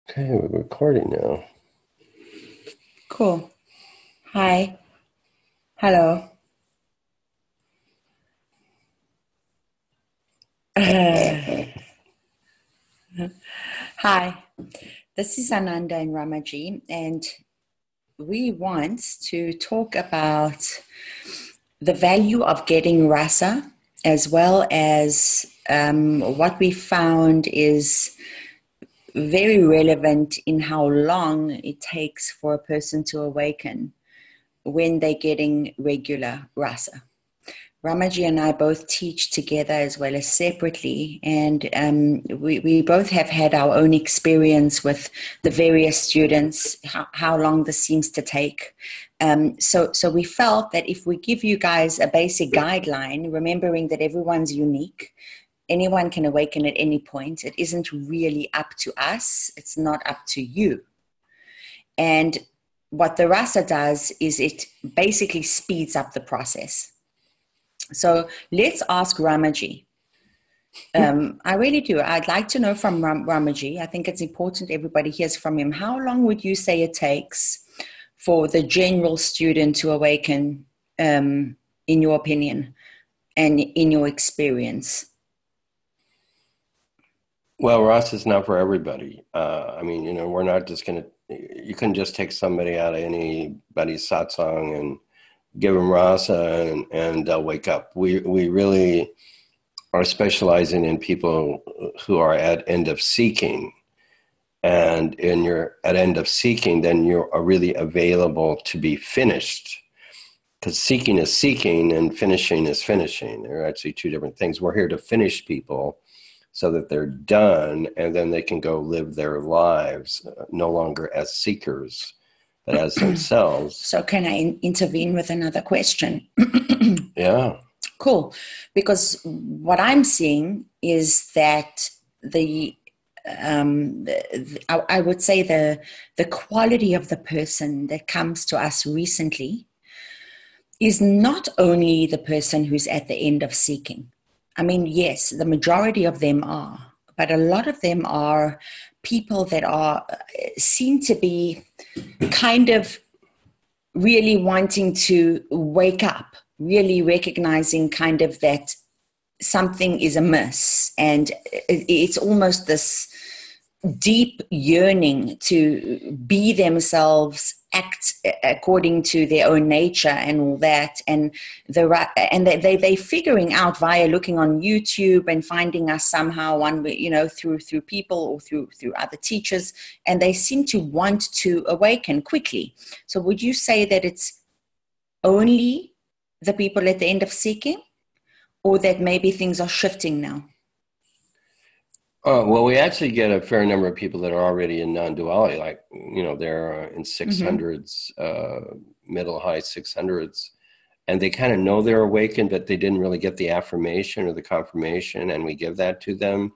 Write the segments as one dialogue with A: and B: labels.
A: Okay, we're recording now.
B: Cool. Hi. Hello. Hi. This is Ananda and Ramaji, and we want to talk about the value of getting RASA, as well as what we found is very relevant in how long it takes for a person to awaken when they're getting regular RASA. Ramaji and I both teach together as well as separately, and we both have had our own experience with the various students, how long this seems to take. So we felt that if we give you guys a basic guideline, remembering that everyone's unique, anyone can awaken at any point. It isn't really up to us. It's not up to you. And what the RASA does is it basically speeds up the process. So let's ask Ramaji. I really do. I'd like to know from Ramaji. I think it's important everybody hears from him. How long would you say it takes for the general student to awaken, in your opinion and in your experience?
A: Well, Ross is not for everybody. We're not just going to, you can just take somebody out of anybody's satsang and give them rasa and they'll wake up. We really are specializing in people who are at end of seeking. And in your at end of seeking, then you are really available to be finished. Because seeking is seeking and finishing is finishing. They're actually two different things. We're here to finish people so that they're done and then they can go live their lives no longer as seekers, but as themselves.
B: So can I intervene with another question?
A: Yeah.
B: Cool. Because what I'm seeing is that I would say the quality of the person that comes to us recently is not only the person who's at the end of seeking. I mean, yes, the majority of them are, but a lot of them are people that seem to be kind of really wanting to wake up, really recognizing kind of that something is amiss. And it's almost this deep yearning to be themselves, act according to their own nature and all that. And they're figuring out via looking on YouTube and finding us somehow through people or through other teachers, and they seem to want to awaken quickly. So would you say that it's only the people at the end of seeking, or that maybe things are shifting now?
A: Oh, well, we actually get a fair number of people that are already in non-duality, like, they're in 600s, middle, high 600s, and they kind of know they're awakened, but they didn't really get the affirmation or the confirmation, and we give that to them.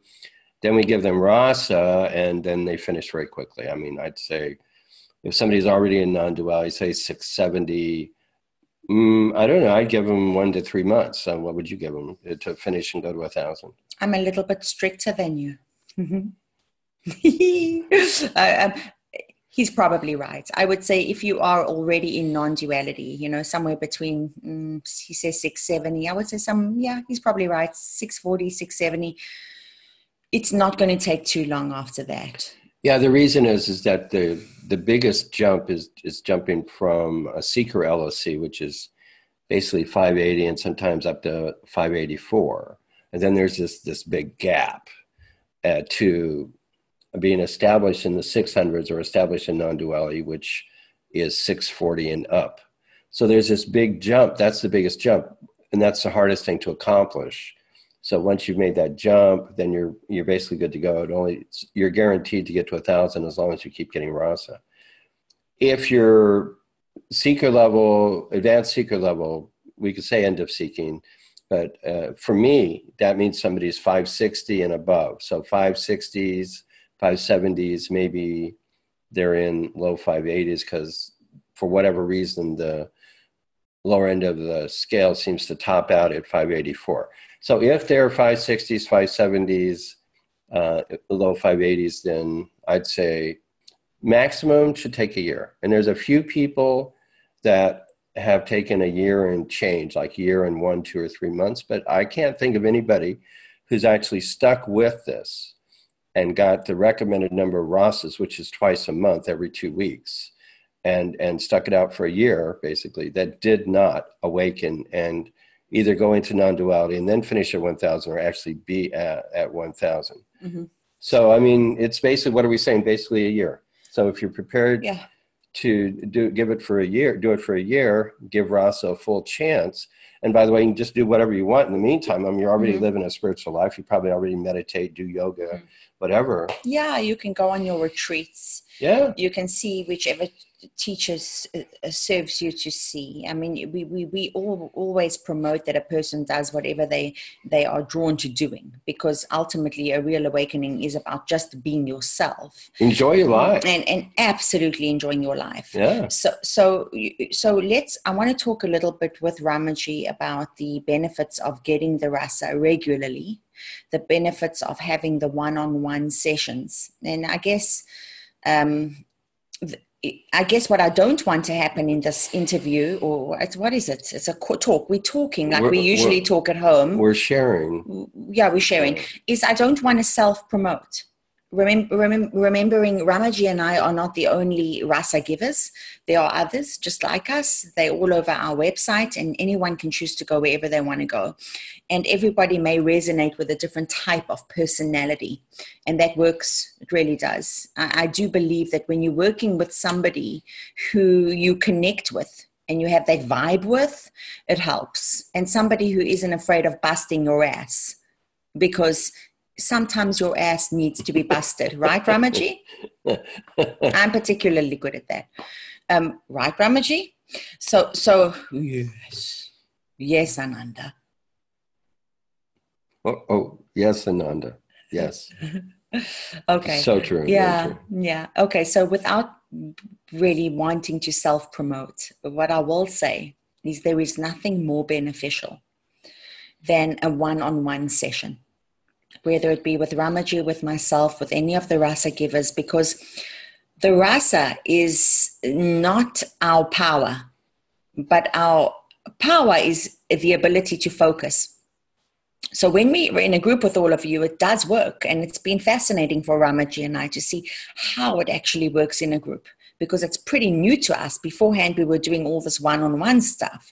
A: Then we give them rasa, and then they finish very quickly. I mean, I'd say if somebody's already in non-duality, say 670, I don't know, I'd give them 1 to 3 months. So what would you give them to finish and go to 1,000?
B: I'm a little bit stricter than you. He's probably right. I would say if you are already in non-duality, somewhere between, he says 670, I would say he's probably right, 640, 670. It's not going to take too long after that.
A: Yeah, the reason is that the biggest jump is jumping from a seeker LOC, which is basically 580 and sometimes up to 584. And then there's this big gap to being established in the 600s or established in non-duality, which is 640 and up. So there's this big jump. That's the biggest jump. And that's the hardest thing to accomplish. So once you've made that jump, then you're basically good to go. You're guaranteed to get to 1,000 as long as you keep getting rasa. If you're seeker level, advanced seeker level, we could say end of seeking, but for me, that means somebody's 560 and above. So 560s, 570s, maybe they're in low 580s because for whatever reason, the lower end of the scale seems to top out at 584. So if they're 560s, 570s, low 580s, then I'd say maximum should take a year. And there's a few people that have taken a year and change, like a year and 1, 2, or 3 months, but I can't think of anybody who's actually stuck with this and got the recommended number of RASAs, which is twice a month, every 2 weeks, and stuck it out for a year, basically, that did not awaken and either go into non-duality and then finish at 1,000 or actually be at 1,000. Mm-hmm. So, I mean, it's basically, what are we saying? Basically a year. So if you're prepared to do it for a year, give RASA a full chance. And by the way, you can just do whatever you want in the meantime. I mean, you're already living a spiritual life. You probably already meditate, do yoga, whatever.
B: Yeah, you can go on your retreats.
A: Yeah.
B: You can see whichever teachers serves you to see. I mean, we always promote that a person does whatever they are drawn to doing, because ultimately a real awakening is about just being yourself.
A: Enjoy your life.
B: And absolutely enjoying your life.
A: Yeah.
B: So I want to talk a little bit with Ramaji about the benefits of getting the rasa regularly, the benefits of having the one-on-one sessions. And I guess what I don't want to happen in this interview, or what is it? It's a talk. We're talking like we usually talk at home.
A: We're sharing.
B: Yeah, we're sharing. Is I don't want to self-promote. Remembering Ramaji and I are not the only rasa givers. There are others just like us. They're all over our website, and anyone can choose to go wherever they want to go. And everybody may resonate with a different type of personality. And that works. It really does. I do believe that when you're working with somebody who you connect with and you have that vibe with, it helps. And somebody who isn't afraid of busting your ass, because sometimes your ass needs to be busted. Right, Ramaji? I'm particularly good at that. Right, Ramaji? So yes, Ananda.
A: Oh, yes, Ananda. Yes.
B: Okay.
A: So true.
B: Yeah. Yeah. Okay. So without really wanting to self-promote, what I will say is there is nothing more beneficial than a one-on-one session, whether it be with Ramaji, with myself, with any of the rasa givers, because the rasa is not our power, but our power is the ability to focus. So when we're in a group with all of you, it does work. And it's been fascinating for Ramaji and I to see how it actually works in a group, because it's pretty new to us. Beforehand, we were doing all this one-on-one stuff.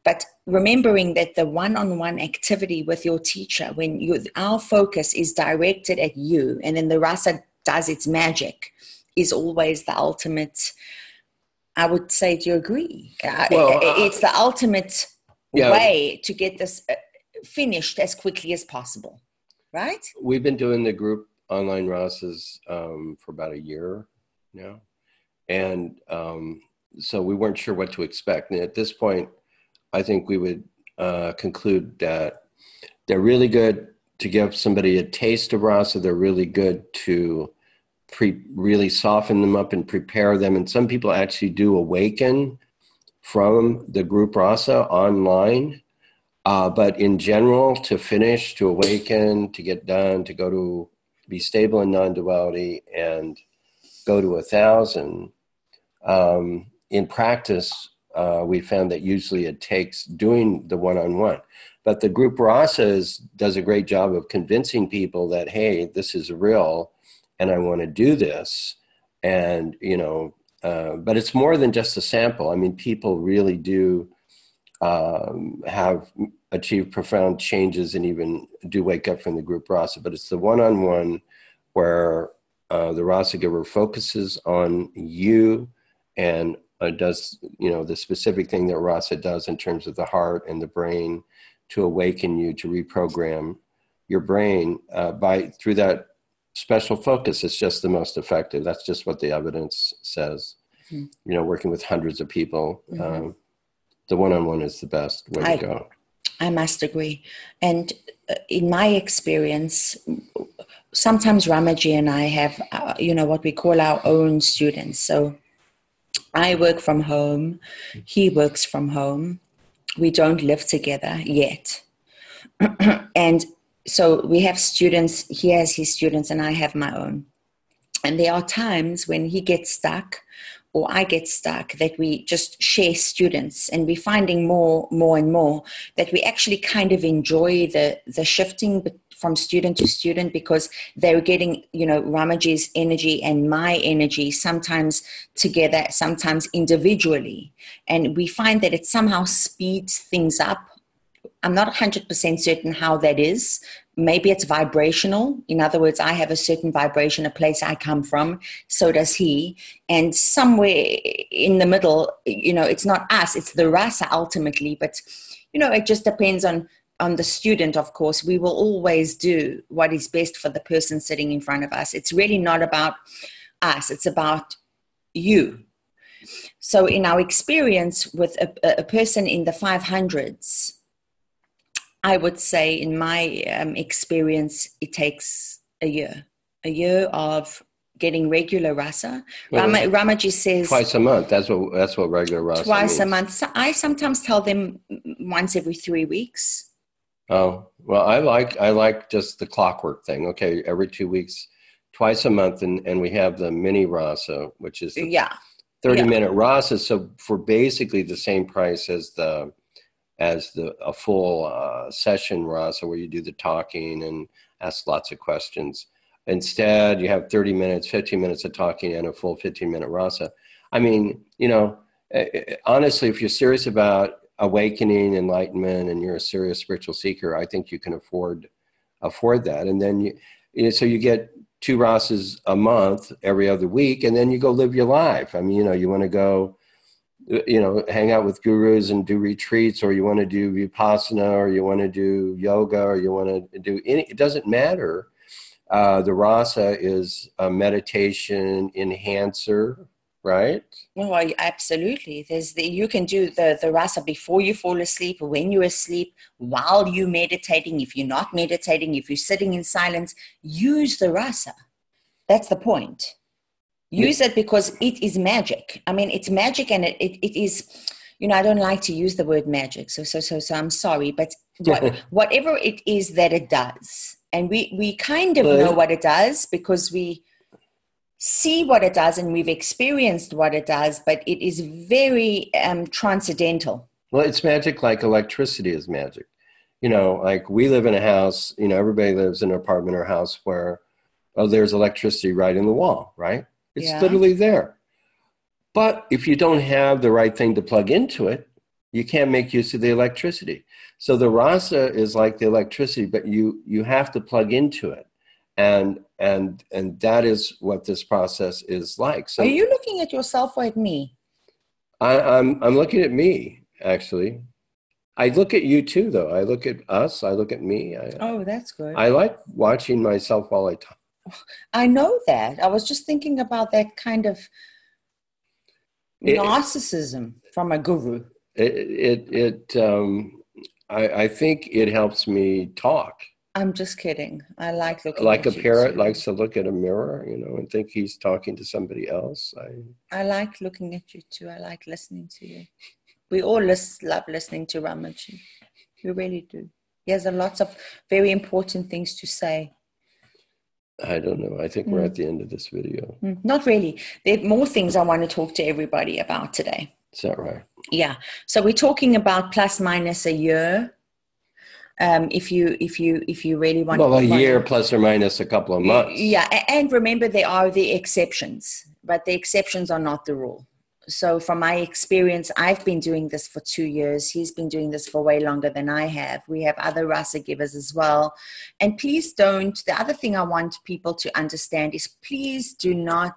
B: But remembering that the one-on-one activity with your teacher, when our focus is directed at you, and then the rasa does its magic, is always the ultimate. I would say, do you agree? It's the ultimate way to get this finished as quickly as possible, right?
A: We've been doing the group online rasas for about a year now. And so we weren't sure what to expect. And at this point, I think we would conclude that they're really good to give somebody a taste of rasa. They're really good to really soften them up and prepare them. And some people actually do awaken from the group rasa online. But in general, to finish, to awaken, to get done, to go to be stable in non-duality and go to 1,000, in practice, we found that usually it takes doing the one-on-one. But the group rasa does a great job of convincing people that, hey, this is real and I want to do this. And, but it's more than just a sample. I mean, people really do have achieved profound changes and even do wake up from the group rasa. But it's the one-on-one where the rasa giver focuses on you and does, the specific thing that rasa does in terms of the heart and the brain to awaken you, to reprogram your brain through that special focus. It's just the most effective. That's just what the evidence says. Mm-hmm. Working with hundreds of people, mm-hmm. The one-on-one is the best way to go.
B: I must agree. And in my experience, sometimes Ramaji and I have, what we call our own students. So I work from home. He works from home. We don't live together yet. And So we have students, he has his students and I have my own. And there are times when he gets stuck or I get stuck that we just share students, and we're finding more and more that we actually kind of enjoy the shifting from student to student, because they're getting, Ramaji's energy and my energy, sometimes together, sometimes individually. And we find that it somehow speeds things up. I'm not 100% certain how that is. Maybe it's vibrational. In other words, I have a certain vibration, a place I come from. So does he. And somewhere in the middle, it's not us, it's the rasa ultimately. But, it just depends on the student, of course. We will always do what is best for the person sitting in front of us. It's really not about us. It's about you. So in our experience with a person in the 500s, I would say in my experience, it takes a year of getting regular rasa.
A: Well,
B: Ramaji says
A: twice a month. That's what regular rasa
B: twice
A: means.
B: a month. So I sometimes tell them once every 3 weeks.
A: Oh, well, I like just the clockwork thing. Okay, every 2 weeks, twice a month, and we have the mini rasa, which is the 30-minute rasa. So for basically the same price as a full session rasa, where you do the talking and ask lots of questions. Instead, you have 30 minutes, 15 minutes of talking and a full 15-minute rasa. I mean, honestly, if you're serious about awakening, enlightenment, and you're a serious spiritual seeker, I think you can afford that. And then so you get 2 rasas a month every other week, and then you go live your life. I mean, you want to go, hang out with gurus and do retreats, or you want to do vipassana, or you want to do yoga, or you want to do it doesn't matter. The rasa is a meditation enhancer, right?
B: Well, absolutely. You can do the rasa before you fall asleep, when you're asleep, while you're meditating. If you're not meditating, if you're sitting in silence, use the rasa. That's the point. Use it because it is magic. I mean, it's magic, and it is, I don't like to use the word magic. So I'm sorry, but whatever it is that it does, and we kind of know what it does because we see what it does and we've experienced what it does, but it is very transcendental.
A: Well, it's magic like electricity is magic. Like we live in a house, everybody lives in an apartment or house where, there's electricity right in the wall, right? It's literally there. But if you don't have the right thing to plug into it, you can't make use of the electricity. So the rasa is like the electricity, but you have to plug into it. And that is what this process is like. So
B: are you looking at yourself or at me?
A: I'm looking at me, actually. I look at you too, though. I look at us. I look at me.
B: Oh, that's good.
A: I like watching myself while I talk.
B: I know that. I was just thinking about that kind of narcissism from a guru.
A: I think it helps me talk.
B: I'm just kidding. I like looking
A: like
B: at
A: a parrot likes to look at a mirror, and think he's talking to somebody else.
B: I like looking at you too. I like listening to you. We all love listening to Ramaji. We really do. He has lots of very important things to say.
A: I don't know. I think we're at the end of this video.
B: Not really. There are more things I want to talk to everybody about today.
A: Is that right?
B: Yeah. So we're talking about plus minus a year. If you really want,
A: a year plus or minus a couple of months.
B: Yeah, and remember there are the exceptions, but the exceptions are not the rule. So from my experience, I've been doing this for 2 years. He's been doing this for way longer than I have. We have other rasa givers as well. And please don't, the other thing I want people to understand is please do not,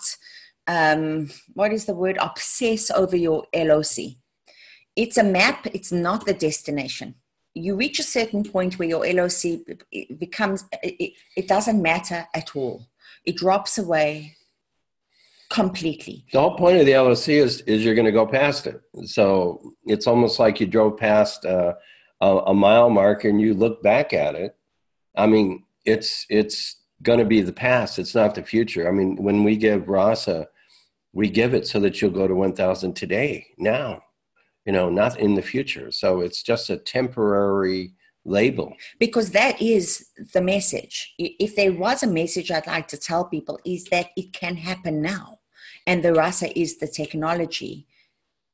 B: what is the word? Obsess over your LOC. It's a map. It's not the destination. You reach a certain point where your LOC becomes, it doesn't matter at all. It drops away completely.
A: The whole point of the LOC is you're going to go past it. So it's almost like you drove past a mile marker and you look back at it. I mean, it's going to be the past. It's not the future. I mean, when we give rasa, we give it so that you'll go to 1,000 today, now. Not in the future. So it's just a temporary label.
B: Because that is the message. If there was a message I'd like to tell people, is that it can happen now. And the RASA is the technology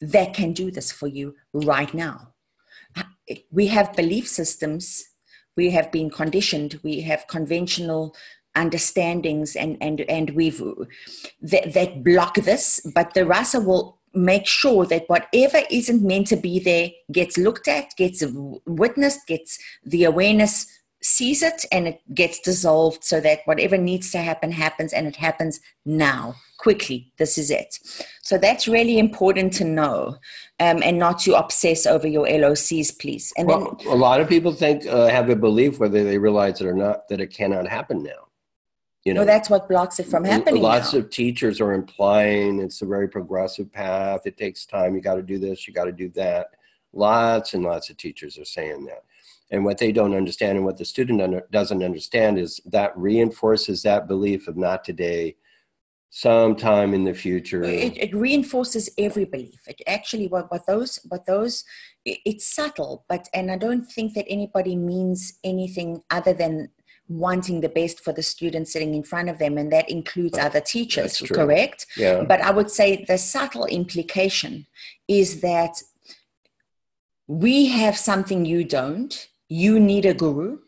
B: that can do this for you right now. We have belief systems. We have been conditioned. We have conventional understandings and we've that block this, but the RASA will make sure that whatever isn't meant to be there gets looked at, gets witnessed, gets the awareness, sees it, and it gets dissolved so that whatever needs to happen happens, and it happens now, quickly. This is it. So that's really important to know, and not to obsess over your LOCs, please. And
A: well, then a lot of people think, have a belief, whether they realize it or not, that it cannot happen now. You know,
B: well, that's what blocks it from happening.
A: Lots of teachers are implying it's a very progressive path. It takes time. You got to do this. You got to do that. Lots and lots of teachers are saying that. And what they don't understand, and what the student doesn't understand, is that reinforces that belief of not today, sometime in the future.
B: It reinforces every belief. It actually, it's subtle, and I don't think that anybody means anything other than wanting the best for the student sitting in front of them, and that includes other teachers, correct?
A: Yeah.
B: But I would say the subtle implication is that we have something you don't. You need a guru.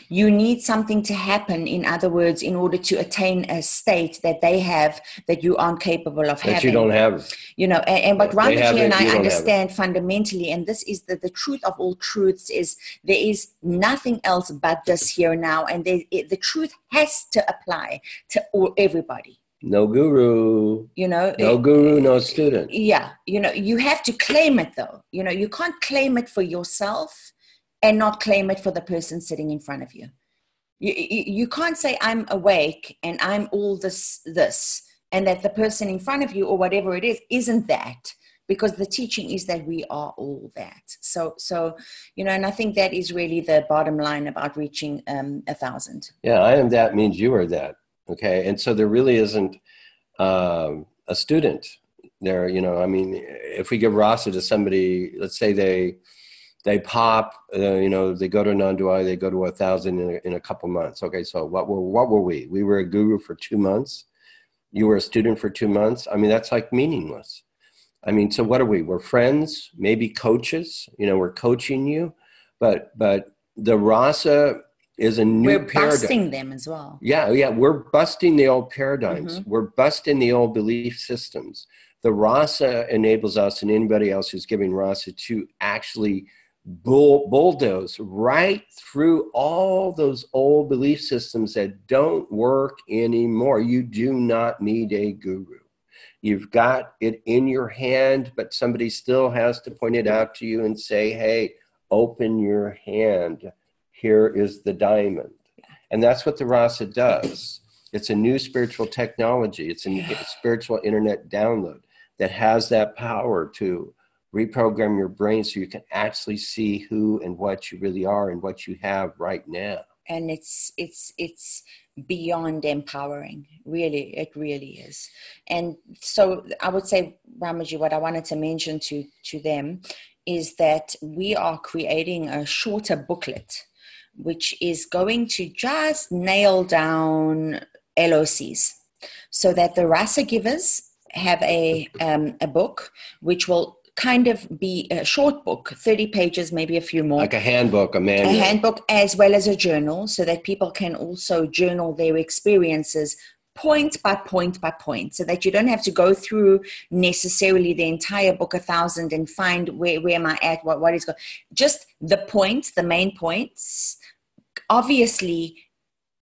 B: You need something to happen, in other words, in order to attain a state that they have that you aren't capable of having.
A: That you don't have.
B: You know, and what Ramaji and I understand fundamentally, and this is the truth of all truths, is there is nothing else but this here now, and the truth has to apply to everybody.
A: No guru.
B: You know,
A: no guru, no student.
B: Yeah, you know, you have to claim it though. You know, you can't claim it for yourself and not claim it for the person sitting in front of you. You can't say, I'm awake and I'm all this, and that the person in front of you or whatever it is isn't that, because the teaching is that we are all that. So you know, and I think that is really the bottom line about reaching 1,000.
A: Yeah, I am that means you are that. Okay, and so there really isn't a student there. You know, I mean, if we give RASA to somebody, let's say they pop, you know, they go to non-duality, they go to 1,000 in a couple months. Okay, so what were we? We were a guru for 2 months. You were a student for 2 months. I mean, that's like meaningless. I mean, so what are we? We're friends, maybe coaches. You know, we're coaching you, but the RASA is a new paradigm.
B: We're busting them as well.
A: Yeah, we're busting the old paradigms. Mm-hmm. We're busting the old belief systems. The RASA enables us and anybody else who's giving RASA to actually bulldoze right through all those old belief systems that don't work anymore. You do not need a guru. You've got it in your hand, but somebody still has to point it out to you and say, hey, open your hand. Here is the diamond. And that's what the RASA does. It's a new spiritual technology. It's a spiritual internet download that has that power to reprogram your brain so you can actually see who and what you really are and what you have right now.
B: And it's beyond empowering. Really, it really is. And so I would say, Ramaji, what I wanted to mention to them is that we are creating a shorter booklet, which is going to just nail down LOCs so that the RASA givers have a book which will kind of be a short book, 30 pages, maybe a few more.
A: Like a handbook, a manual.
B: A handbook as well as a journal, so that people can also journal their experiences point by point by point, so that you don't have to go through necessarily the entire book 1,000 and find where am I at, what is going. Just the points, the main points. Obviously,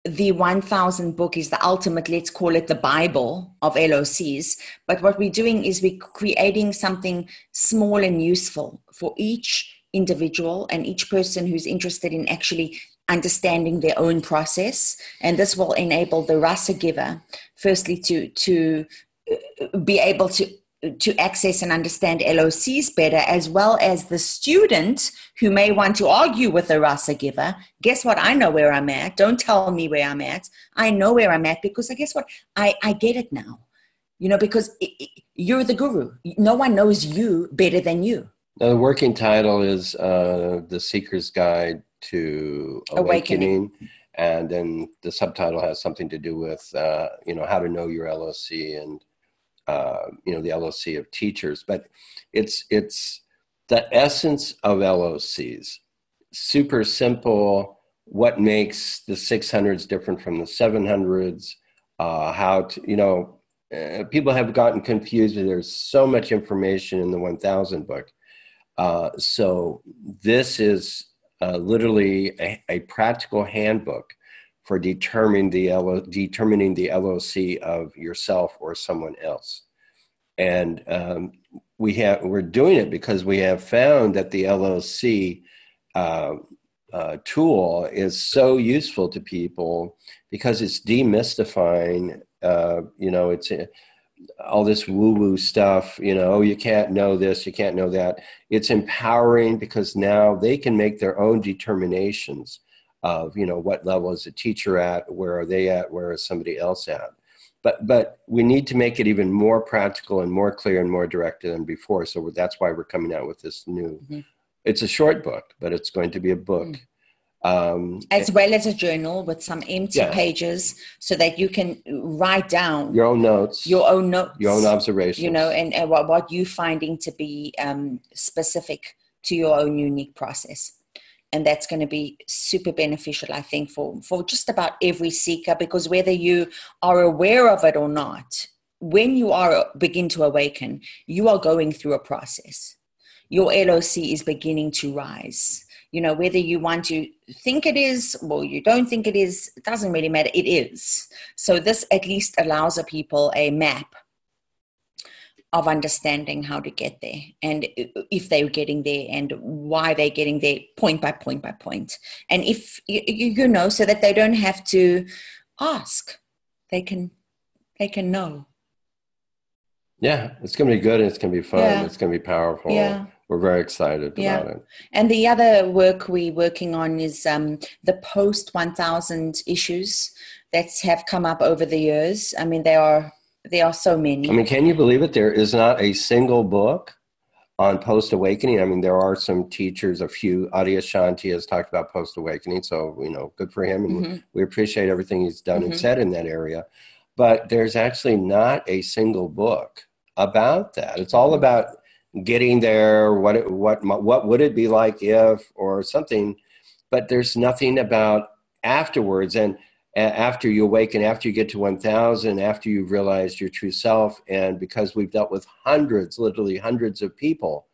B: the 1,000 book is the ultimate, let's call it the Bible of LOCs. But what we're doing is we're creating something small and useful for each individual and each person who's interested in actually understanding their own process. And this will enable the RASA giver, firstly, to be able to access and understand LOCs better, as well as the student who may want to argue with the RASA giver. Guess what? I know where I'm at. Don't tell me where I'm at. I know where I'm at because guess what? I get it now. You know, because you're the guru. No one knows you better than you.
A: Now, the working title is The Seeker's Guide to Awakening. And then the subtitle has something to do with, how to know your LOC and, the LOC of teachers. But it's the essence of LOCs. Super simple. What makes the 600s different from the 700s? How to, people have gotten confused. There's so much information in the 1000 book. So this is literally a practical handbook for determining the LOC of yourself or someone else. And we're doing it because we have found that the LOC tool is so useful to people because it's demystifying, it's all this woo-woo stuff, you can't know this, you can't know that. It's empowering because now they can make their own determinations of, what level is a teacher at, where are they at, where is somebody else at. But we need to make it even more practical and more clear and more direct than before. So that's why we're coming out with this new, it's a short book, but it's going to be a book.
B: As well as a journal with some empty pages so that you can write down
A: your own notes,
B: your own
A: observations,
B: and what you're finding to be specific to your own unique process. And that's going to be super beneficial, I think, for just about every seeker, because whether you are aware of it or not, when you begin to awaken, you are going through a process. Your LOC is beginning to rise. Whether you want to think it is or you don't think it is, it doesn't really matter. It is. So this at least allows people a map of understanding how to get there and if they're getting there and why they're getting there point by point by point. And if, so that they don't have to ask, they can know.
A: Yeah, it's going to be good and it's going to be fun. Yeah. It's going to be powerful. Yeah. We're very excited about it.
B: And the other work we're working on is the post 1000 issues that have come up over the years. I mean, there are so many.
A: I mean, can you believe it? There is not a single book on post-awakening. I mean, there are some teachers, a few. Adyashanti has talked about post-awakening, so, good for him. And we appreciate everything he's done and said in that area. But there's actually not a single book about that. It's all about getting there, what would it be like if, or something, but there's nothing about afterwards. And after you awaken, after you get to 1000, after you've realized your true self, and because we've dealt with literally hundreds of people,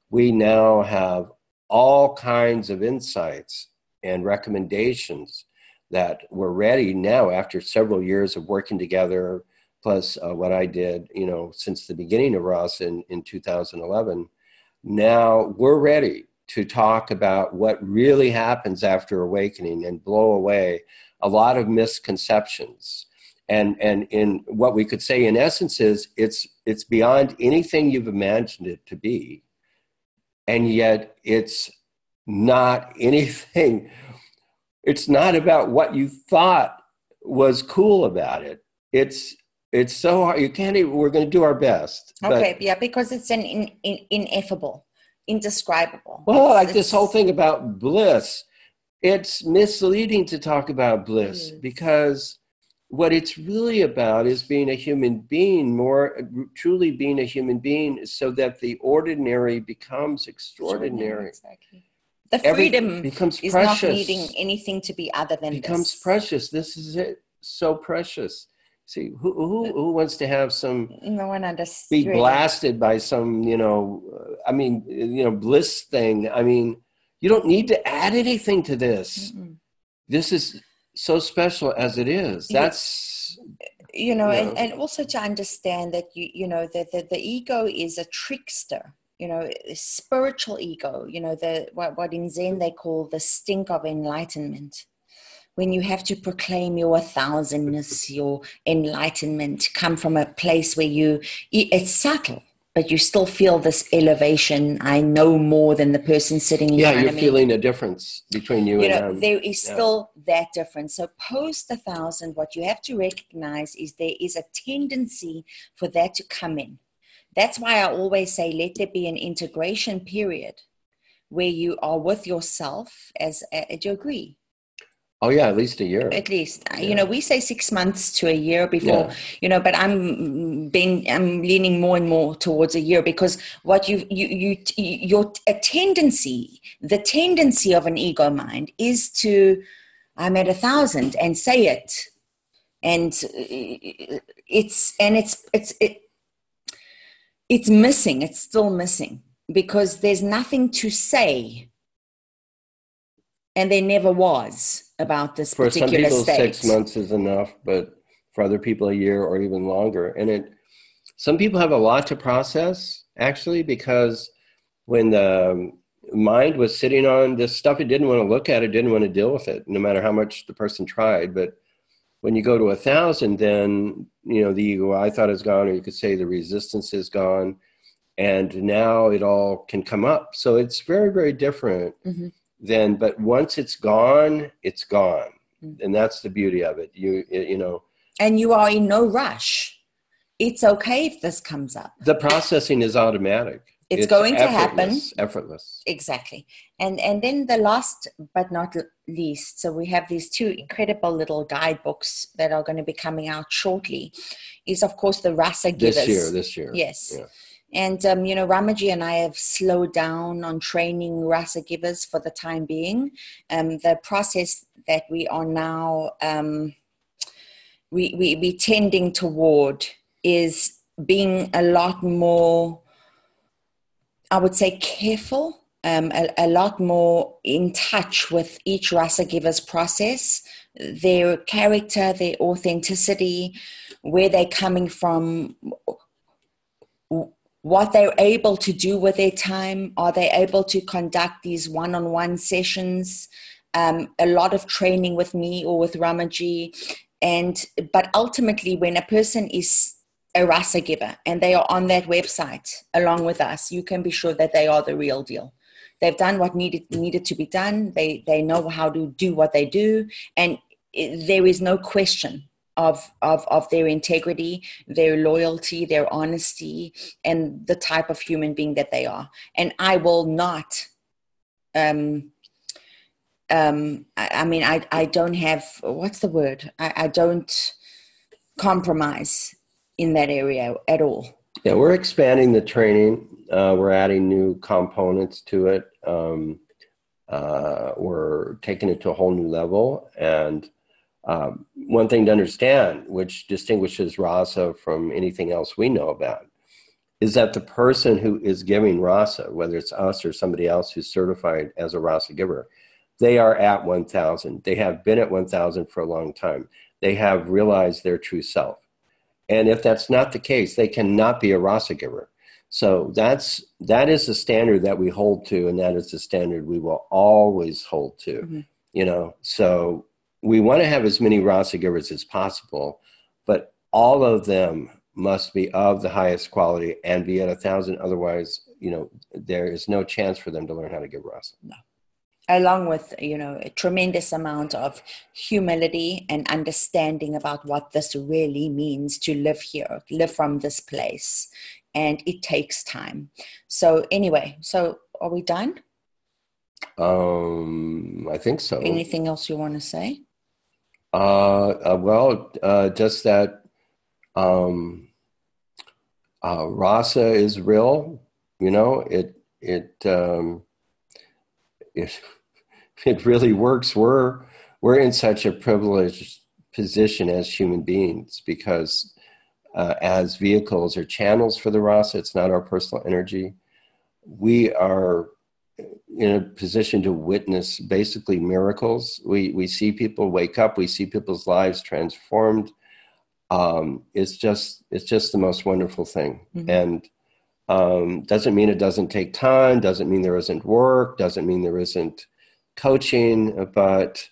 A: we now have all kinds of insights and recommendations that we're ready now after several years of working together, plus what I did, since the beginning of RASA in 2011. Now we're ready to talk about what really happens after awakening and blow away a lot of misconceptions. And in what we could say in essence is it's beyond anything you've imagined it to be. And yet it's not anything. It's not about what you thought was cool about it. It's so hard. You can't even, we're going to do our best.
B: Okay. Because it's an ineffable, indescribable.
A: Well, like this whole thing about bliss, it's misleading to talk about bliss because what it's really about is being a human being, more truly being a human being, so that the ordinary becomes extraordinary.
B: Exactly. The freedom
A: becomes
B: is
A: precious.
B: Not needing anything to be other than
A: becomes
B: this.
A: Precious. This is it. So precious. See, who wants to have some,
B: no one understands,
A: be blasted by some, bliss thing. I mean, you don't need to add anything to this. This is so special as it is. That's,
B: and also to understand that, that the ego is a trickster, a spiritual ego, what in Zen they call the stink of enlightenment. When you have to proclaim your 1000ness, your enlightenment, come from a place where it's subtle, but you still feel this elevation. I know more than the person sitting in front of me.
A: Yeah, you're feeling a difference between you and them.
B: There is still that difference. So post 1000, what you have to recognize is there is a tendency for that to come in. That's why I always say, let there be an integration period, where you are with yourself do you agree?
A: Oh yeah, at least a year.
B: At least,
A: Yeah.
B: we say 6 months to a year before,
A: Yeah.
B: but I'm leaning more and more towards a year, because what the tendency of an ego mind is to, I'm at 1,000 and say it. And it's missing. It's still missing, because there's nothing to say. And there never was about this
A: For some
B: particular
A: people,
B: state.
A: 6 months is enough, but for other people, a year or even longer. And some people have a lot to process, actually, because when the mind was sitting on this stuff, it didn't want to look at it, didn't want to deal with it, no matter how much the person tried. But when you go to 1,000, then, the ego I thought is gone, or you could say the resistance is gone. And now it all can come up. So it's very, very different. Then, but once it's gone, it's gone. And that's the beauty of it.
B: And you are in no rush. It's okay if this comes up.
A: The processing is automatic.
B: It's going to happen.
A: Effortless.
B: Exactly. And then the last but not least, so we have these 2 incredible little guidebooks that are going to be coming out shortly, is of course the RASA givers.
A: This year.
B: Yes.
A: Yeah.
B: And, Ramaji and I have slowed down on training RASA givers for the time being. The process that we are now we tending toward is being a lot more, I would say, careful, a lot more in touch with each RASA giver's process, their character, their authenticity, where they're coming from, what they're able to do with their time. Are they able to conduct these one-on-one sessions? A lot of training with me or with Ramaji. But ultimately, when a person is a RASA giver and they are on that website along with us, you can be sure that they are the real deal. They've done what needed to be done. They know how to do what they do. And there is no question of their integrity, their loyalty, their honesty, and the type of human being that they are. And I will not, I don't have, what's the word? I don't compromise in that area at all.
A: Yeah, we're expanding the training. We're adding new components to it. We're taking it to a whole new level. And one thing to understand, which distinguishes RASA from anything else we know about, is that the person who is giving RASA, whether it's us or somebody else who's certified as a RASA giver, they are at 1,000. They have been at 1,000 for a long time. They have realized their true self. And if that's not the case, they cannot be a RASA giver. So that is the standard that we hold to, and that is the standard we will always hold to. So we want to have as many RASA givers as possible, but all of them must be of the highest quality and be at 1,000. Otherwise, there is no chance for them to learn how to give RASA.
B: No. Along with, a tremendous amount of humility and understanding about what this really means to live here, live from this place. And it takes time. So anyway, are we done?
A: I think so.
B: Anything else you want to say?
A: Just that RASA is real. It really works. We're in such a privileged position as human beings because as vehicles or channels for the RASA, it's not our personal energy. We are in a position to witness basically miracles. We see people wake up. We see people's lives transformed. It's just the most wonderful thing. And doesn't mean it doesn't take time. Doesn't mean there isn't work. Doesn't mean there isn't coaching. But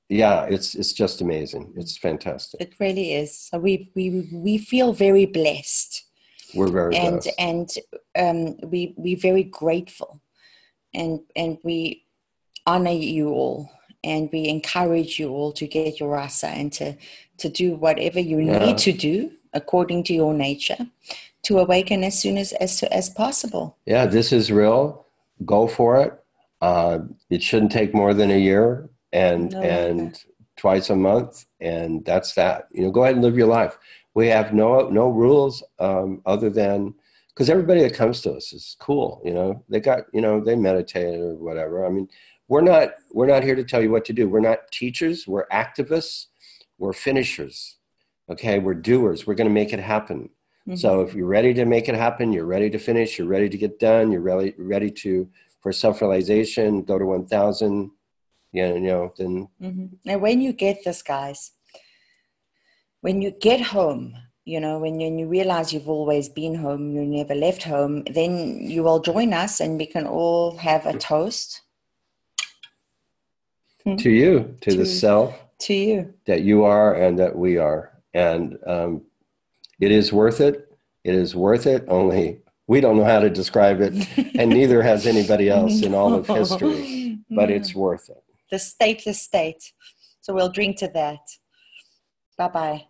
A: it's just amazing. It's fantastic.
B: It really is. So we feel very blessed.
A: We're very blessed.
B: And we're very grateful, and we honor you all, and we encourage you all to get your RASA and to do whatever you need to do according to your nature to awaken as soon as possible.
A: Yeah, this is real. Go for it. It shouldn't take more than a year and twice a month, and that's that. Go ahead and live your life. We have no rules other than, because everybody that comes to us is cool. They got they meditate or whatever. I mean, we're not here to tell you what to do. We're not teachers. We're activists. We're finishers. Okay, we're doers. We're going to make it happen. Mm-hmm. So if you're ready to make it happen, you're ready to finish, you're ready to get done, you're ready for self-realization, go to 1,000, then.
B: Mm-hmm. And when you get this, guys, when you get home, when you realize you've always been home, you never left home, then you will join us and we can all have a toast.
A: To you, to the self.
B: To you.
A: That you are and that we are. And it is worth it. It is worth it. Only we don't know how to describe it. And neither has anybody else in all of history. But it's worth it.
B: The stateless state. So we'll drink to that. Bye-bye.